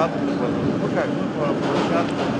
Ладно, ну как, ну по площадке.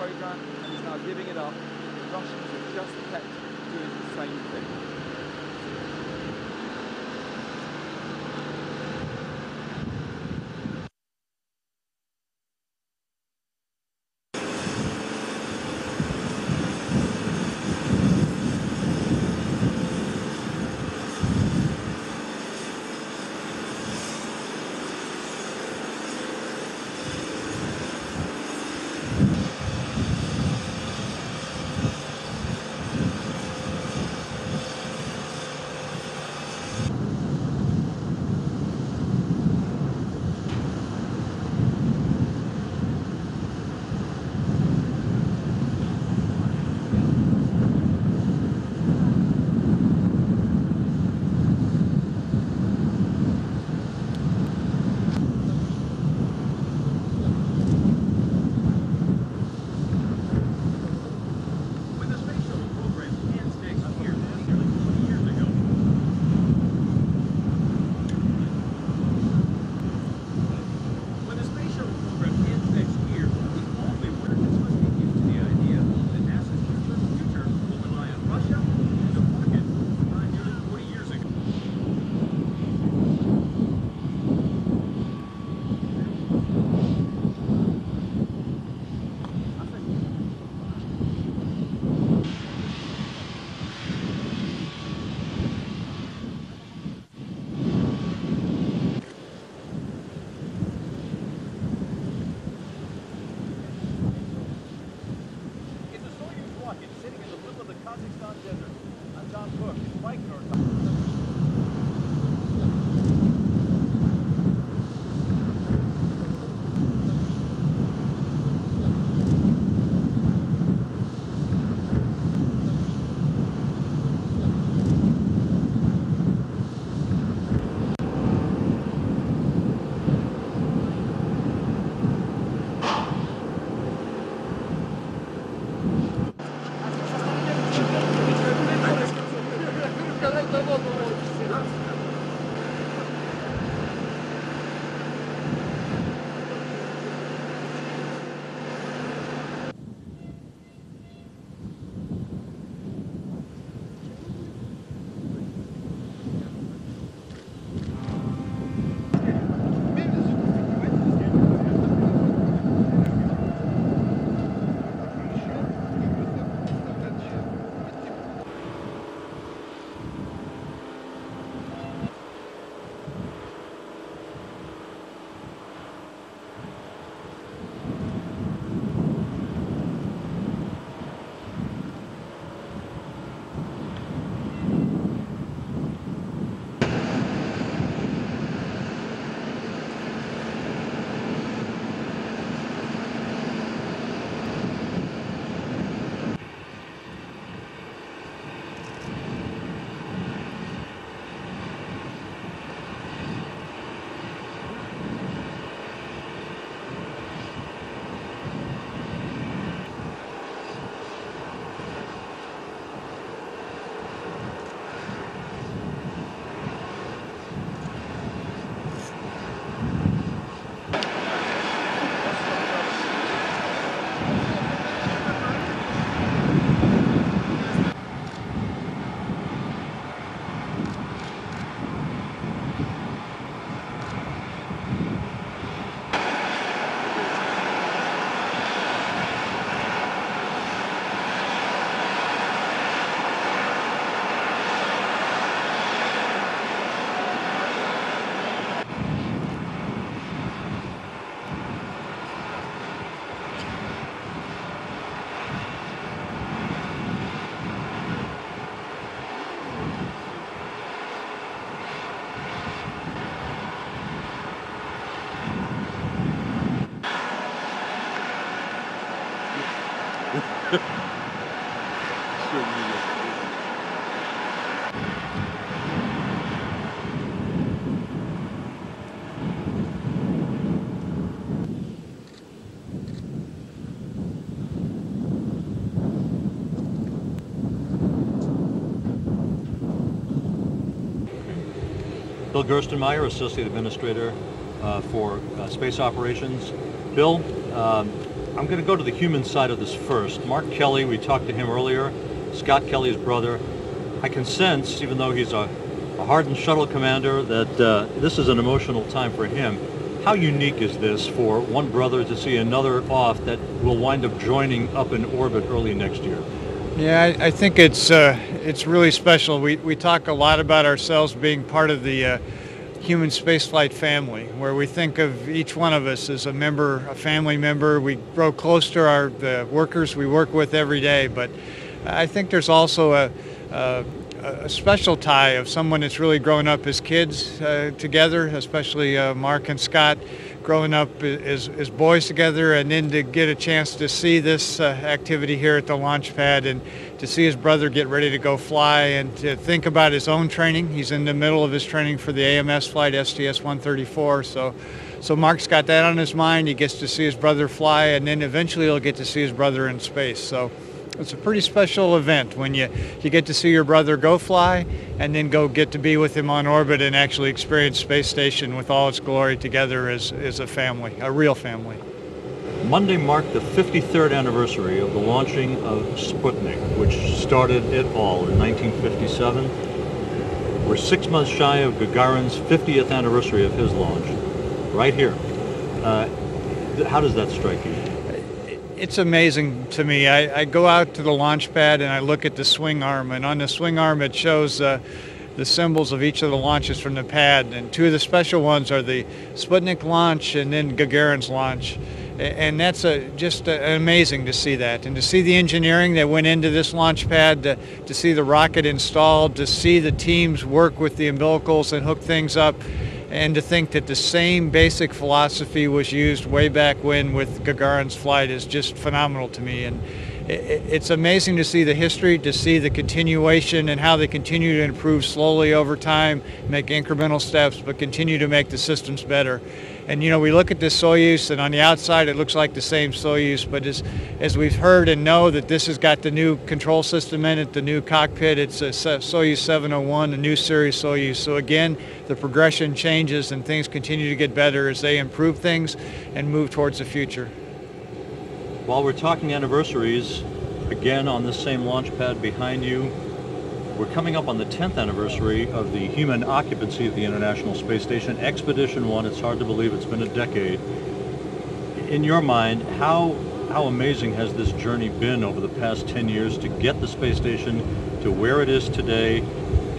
program and is now giving it up. The Russians have just kept doing the same thing. Bill Gerstenmaier, Associate Administrator for Space Operations. Bill, I'm going to go to the human side of this first. Mark Kelly, we talked to him earlier. Scott Kelly's brother. I can sense, even though he's a hardened shuttle commander, that this is an emotional time for him. How unique is this for one brother to see another off that will wind up joining up in orbit early next year? Yeah, I think it's really special. We talk a lot about ourselves being part of the human spaceflight family, where we think of each one of us as a member, a family member. We grow close to the workers we work with every day, but I think there's also a special tie of someone that's really grown up as kids together, especially Mark and Scott growing up as boys together, and then to get a chance to see this activity here at the launch pad and to see his brother get ready to go fly and to think about his own training. He's in the middle of his training for the AMS flight, STS-134, so Mark's got that on his mind. He gets to see his brother fly, and then eventually he'll get to see his brother in space. So it's a pretty special event when you get to see your brother go fly and then go get to be with him on orbit and actually experience space station with all its glory together as a family, a real family. Monday marked the 53rd anniversary of the launching of Sputnik, which started it all in 1957. We're 6 months shy of Gagarin's 50th anniversary of his launch, right here. How does that strike you? It's amazing to me. I go out to the launch pad and I look at the swing arm, and on the swing arm it shows the symbols of each of the launches from the pad, and two of the special ones are the Sputnik launch and then Gagarin's launch. And that's just amazing to see that, and to see the engineering that went into this launch pad, to see the rocket installed, to see the teams work with the umbilicals and hook things up, and to think that the same basic philosophy was used way back when with Gagarin's flight is just phenomenal to me. And it's amazing to see the history, to see the continuation and how they continue to improve slowly over time, make incremental steps, but continue to make the systems better. And we look at this Soyuz, and on the outside it looks like the same Soyuz, but as we've heard and know that this has got the new control system in it, the new cockpit, it's a Soyuz 701, a new series Soyuz. So again, the progression changes and things continue to get better as they improve things and move towards the future. While we're talking anniversaries, again on this same launch pad behind you, we're coming up on the 10th anniversary of the human occupancy of the International Space Station, Expedition 1. It's hard to believe it's been a decade. In your mind, how amazing has this journey been over the past 10 years to get the space station to where it is today,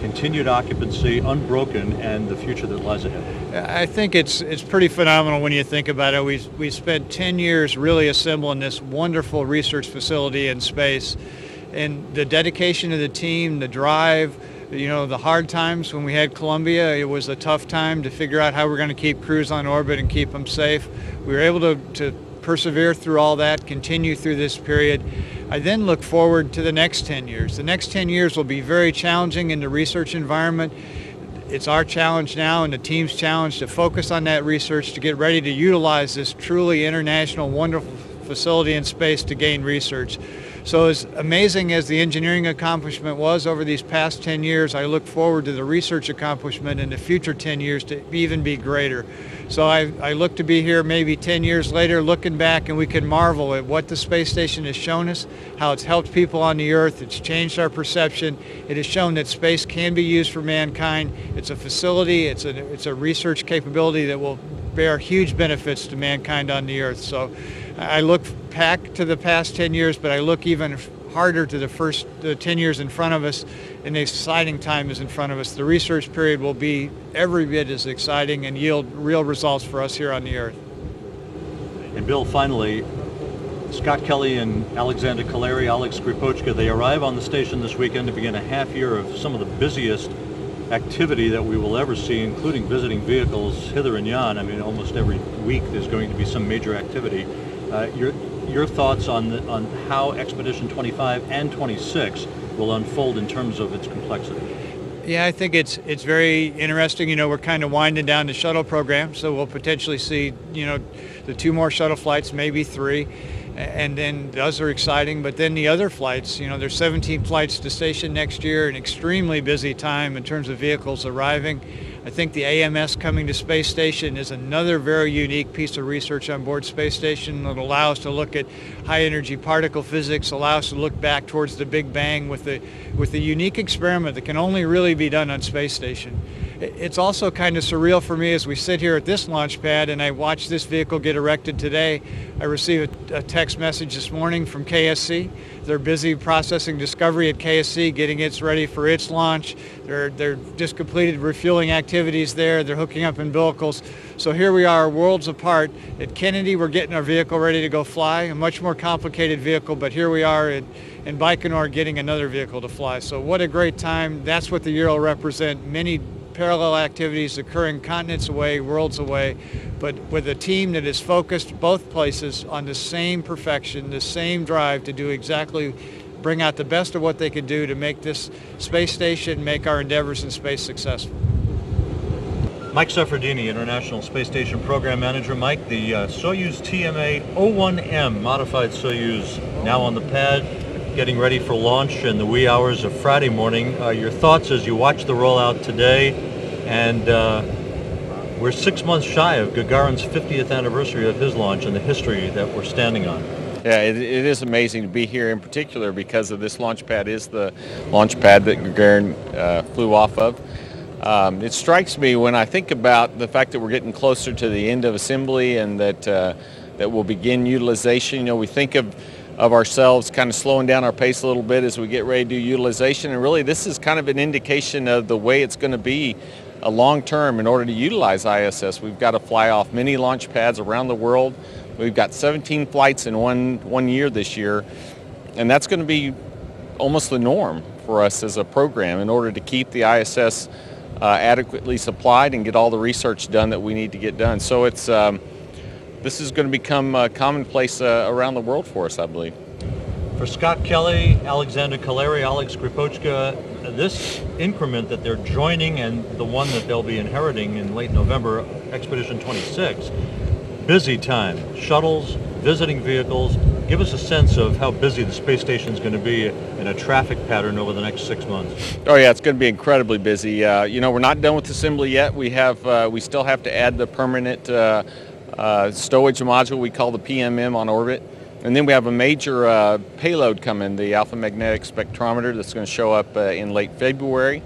continued occupancy, unbroken, and the future that lies ahead? I think it's pretty phenomenal when you think about it. We spent 10 years really assembling this wonderful research facility in space. And the dedication of the team, the drive, the hard times when we had Columbia, it was a tough time to figure out how we're going to keep crews on orbit and keep them safe. We were able to persevere through all that, continue through this period. I then look forward to the next 10 years. The next 10 years will be very challenging in the research environment. It's our challenge now and the team's challenge to focus on that research, to get ready to utilize this truly international, wonderful facility in space to gain research. So as amazing as the engineering accomplishment was over these past 10 years, I look forward to the research accomplishment in the future 10 years to even be greater. So I look to be here maybe 10 years later looking back, and we can marvel at what the space station has shown us, how it's helped people on the Earth, it's changed our perception, it has shown that space can be used for mankind. It's a facility, it's a research capability that will bear huge benefits to mankind on the Earth. So I look back to the past 10 years, but I look even harder to the 10 years in front of us, and the exciting time is in front of us. The research period will be every bit as exciting and yield real results for us here on the Earth. And Bill, finally, Scott Kelly and Alexander Kaleri, Oleg Skripochka, they arrive on the station this weekend to begin a half year of some of the busiest activity that we will ever see, including visiting vehicles hither and yon. I mean, almost every week there's going to be some major activity. Your thoughts on how Expedition 25 and 26 will unfold in terms of its complexity? Yeah, I think it's very interesting. We're kind of winding down the shuttle program, so we'll potentially see, the 2 more shuttle flights, maybe 3, and then those are exciting. But then the other flights, there's 17 flights to station next year, an extremely busy time in terms of vehicles arriving. I think the AMS coming to space station is another very unique piece of research on board space station that will allow us to look at high energy particle physics, allow us to look back towards the Big Bang with a unique experiment that can only really be done on space station. It's also kind of surreal for me as we sit here at this launch pad and I watch this vehicle get erected today. I received a text message this morning from KSC. They're busy processing Discovery at KSC, getting it ready for its launch. They're just completed refueling activities there. They're hooking up umbilicals. So here we are, worlds apart. At Kennedy, we're getting our vehicle ready to go fly, a much more complicated vehicle, but here we are in Baikonur getting another vehicle to fly. So what a great time. That's what the year will represent. Many parallel activities occurring continents away, worlds away, but with a team that is focused both places on the same perfection, the same drive to do exactly, bring out the best of what they can do to make this space station, make our endeavors in space successful. Mike Seferdini, International Space Station Program Manager. Mike, the Soyuz TMA-01M modified Soyuz now on the pad, getting ready for launch in the wee hours of Friday morning. Your thoughts as you watch the rollout today, and we're 6 months shy of Gagarin's 50th anniversary of his launch and the history that we're standing on. Yeah, it is amazing to be here in particular because of this launch pad is the launch pad that Gagarin flew off of. It strikes me when I think about the fact that we're getting closer to the end of assembly and that we'll begin utilization. You know, we think of ourselves kind of slowing down our pace a little bit as we get ready to do utilization, and really this is kind of an indication of the way it's going to be a long term. In order to utilize ISS, we've got to fly off many launch pads around the world. We've got 17 flights in one year this year, and that's going to be almost the norm for us as a program in order to keep the ISS adequately supplied and get all the research done that we need to get done. So it's this is going to become commonplace around the world for us, I believe. For Scott Kelly, Alexander Kaleri, Oleg Skripochka, this increment that they're joining and the one that they'll be inheriting in late November, Expedition 26, busy time. Shuttles, visiting vehicles. Give us a sense of how busy the space station is going to be in a traffic pattern over the next 6 months. Oh yeah, it's going to be incredibly busy. You know, we're not done with assembly yet. We still have to add the permanent stowage module we call the PMM on orbit. And then we have a major payload coming, the alpha magnetic spectrometer, that's going to show up in late February.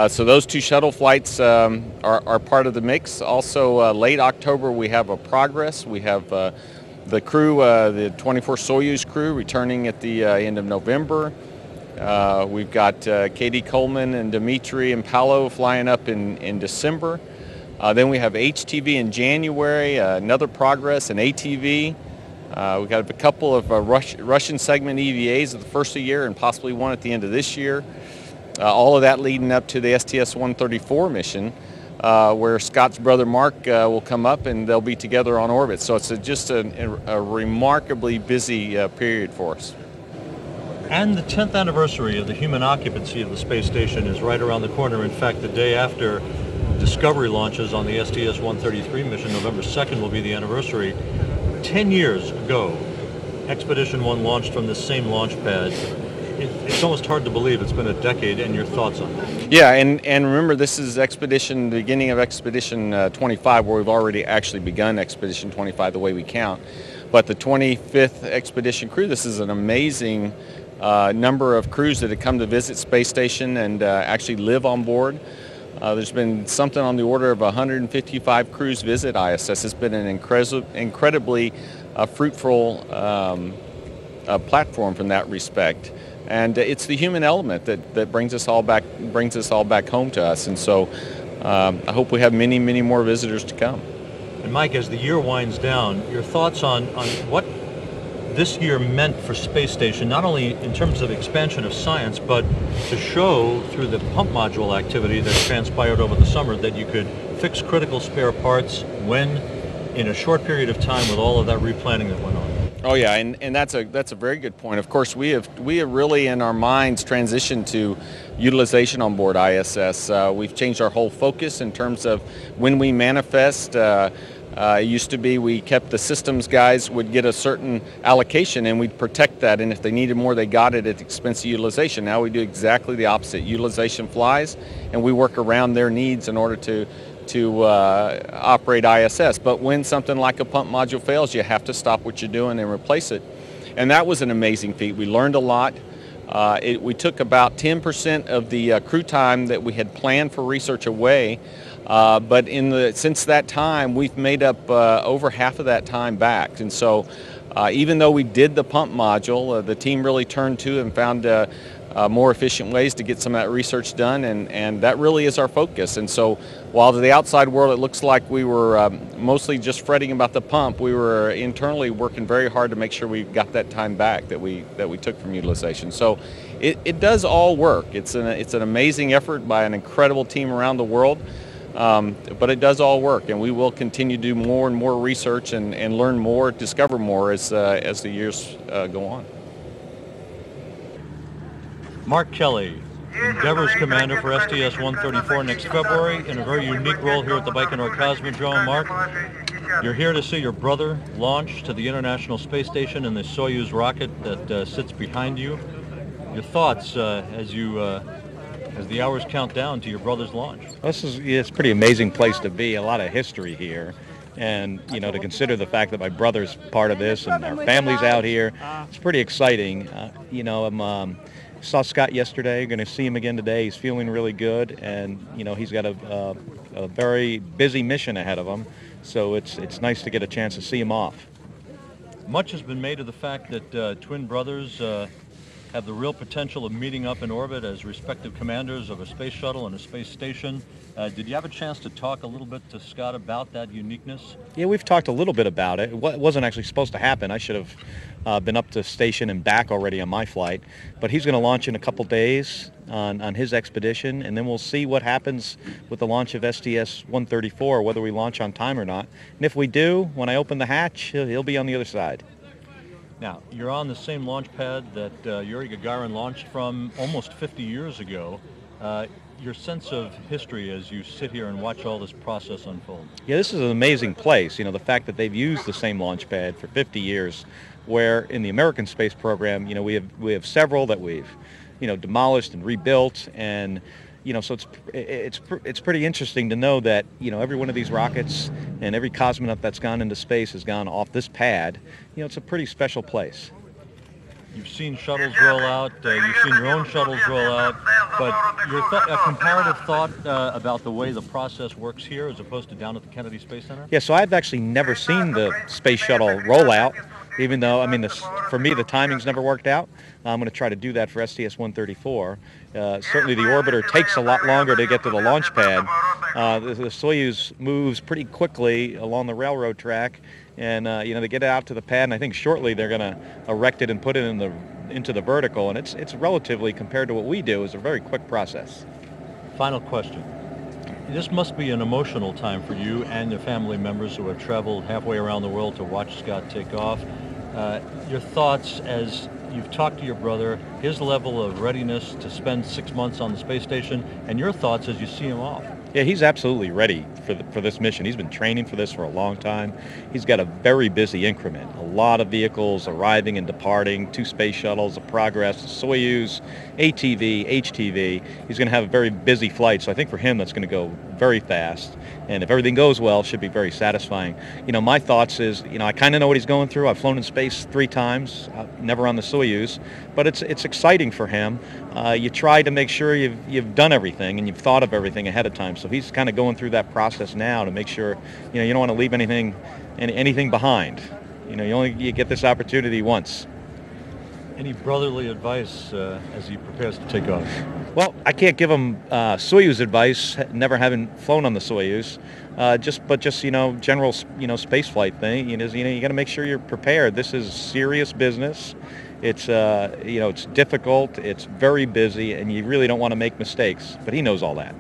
So those two shuttle flights are part of the mix. Also late October we have a Progress. We have the crew, the 24 Soyuz crew returning at the end of November. We've got Katie Coleman and Dimitri and Paolo flying up in December. Then we have HTV in January, another Progress, an ATV. We've got a couple of Russian segment EVAs at the first of the year and possibly one at the end of this year. All of that leading up to the STS-134 mission, where Scott's brother Mark will come up and they'll be together on orbit. So it's just a remarkably busy period for us. And the 10th anniversary of the human occupancy of the space station is right around the corner. In fact, the day after Discovery launches on the STS-133 mission, November 2nd, will be the anniversary. 10 years ago, Expedition 1 launched from this same launch pad. It's almost hard to believe it's been a decade, and your thoughts on that? Yeah, and remember, this is the beginning of Expedition 25, where we've already actually begun Expedition 25 the way we count. But the 25th Expedition crew, this is an amazing number of crews that have come to visit Space Station and actually live on board. There's been something on the order of 155 crews visit ISS. It's been an incredibly fruitful platform from that respect. And it's the human element that brings us all back home to us. And so I hope we have many, many more visitors to come. And Mike, as the year winds down, your thoughts on what this year meant for Space Station, not only in terms of expansion of science, but to show through the pump module activity that transpired over the summer that you could fix critical spare parts when in a short period of time with all of that replanning that went on. Oh yeah, and that's a very good point. Of course, we have really in our minds transitioned to utilization on board ISS. We've changed our whole focus in terms of when we manifest. It used to be we kept the systems guys would get a certain allocation and we'd protect that, and if they needed more they got it at the expense of utilization. Now we do exactly the opposite. Utilization flies and we work around their needs in order to operate ISS. But when something like a pump module fails, you have to stop what you're doing and replace it. And that was an amazing feat. We learned a lot. We took about 10% of the crew time that we had planned for research away, but since that time we've made up over half of that time back. And so even though we did the pump module, the team really turned to and found more efficient ways to get some of that research done, and that really is our focus. And so while to the outside world it looks like we were mostly just fretting about the pump, we were internally working very hard to make sure we got that time back that we took from utilization. So it does all work. It's an amazing effort by an incredible team around the world, but it does all work, and we will continue to do more and more research and learn more, discover more as the years go on. Mark Kelly, Endeavor's commander for STS-134 next February in a very unique role here at the Baikonur Cosmodrome. Mark, you're here to see your brother launch to the International Space Station in the Soyuz rocket that sits behind you. Your thoughts as the hours count down to your brother's launch? It's a pretty amazing place to be. A lot of history here. And, you know, to consider the fact that my brother's part of this and our family's out here, it's pretty exciting. Saw Scott yesterday, going to see him again today. He's feeling really good, and you know he's got a very busy mission ahead of him, so it's nice to get a chance to see him off. Much has been made of the fact that twin brothers have the real potential of meeting up in orbit as respective commanders of a space shuttle and a space station. Did you have a chance to talk a little bit to Scott about that uniqueness? Yeah, we've talked a little bit about it. It wasn't actually supposed to happen. I should have been up to station and back already on my flight. But he's going to launch in a couple days on his expedition, and then we'll see what happens with the launch of STS-134, whether we launch on time or not. And if we do, when I open the hatch, he'll be on the other side. Now, you're on the same launch pad that Yuri Gagarin launched from almost 50 years ago. Your sense of history as you sit here and watch all this process unfold? Yeah, this is an amazing place. You know, the fact that they've used the same launch pad for 50 years, where in the American space program, you know, we have several that we've, you know, demolished and rebuilt, and you know, so it's pretty interesting to know that, you know, every one of these rockets and every cosmonaut that's gone into space has gone off this pad. You know, it's a pretty special place. You've seen shuttles roll out, you've seen your own shuttles roll out, but a comparative thought about the way the process works here as opposed to down at the Kennedy Space Center? Yeah, so I've actually never seen the space shuttle roll out, even though, I mean, for me, the timing's never worked out. I'm going to try to do that for STS-134. Certainly the orbiter takes a lot longer to get to the launch pad. The Soyuz moves pretty quickly along the railroad track, and you know, they get out to the pad, and I think shortly they're going to erect it and put it into the vertical, and it's relatively, compared to what we do, is a very quick process. Final question. This must be an emotional time for you and your family members who have traveled halfway around the world to watch Scott take off. Your thoughts as you've talked to your brother, his level of readiness to spend 6 months on the space station, and your thoughts as you see him off. Yeah, he's absolutely ready for this mission. He's been training for this for a long time. He's got a very busy increment. A lot of vehicles arriving and departing, 2 space shuttles, a Progress, a Soyuz, ATV, HTV. He's going to have a very busy flight, so I think for him that's going to go very fast. And if everything goes well, it should be very satisfying. You know, my thoughts is, you know, I kind of know what he's going through. I've flown in space 3 times, never on the Soyuz, but it's exciting for him. You try to make sure you've done everything and you've thought of everything ahead of time. So he's kind of going through that process now to make sure, you know, you don't want to leave anything behind. You know, you get this opportunity once. Any brotherly advice as he prepares to take off? Well, I can't give him Soyuz advice, never having flown on the Soyuz. Just you know, general, you know, space flight thing. You know, you got to make sure you're prepared. This is serious business. It's you know, it's difficult. It's very busy, and you really don't want to make mistakes. But he knows all that.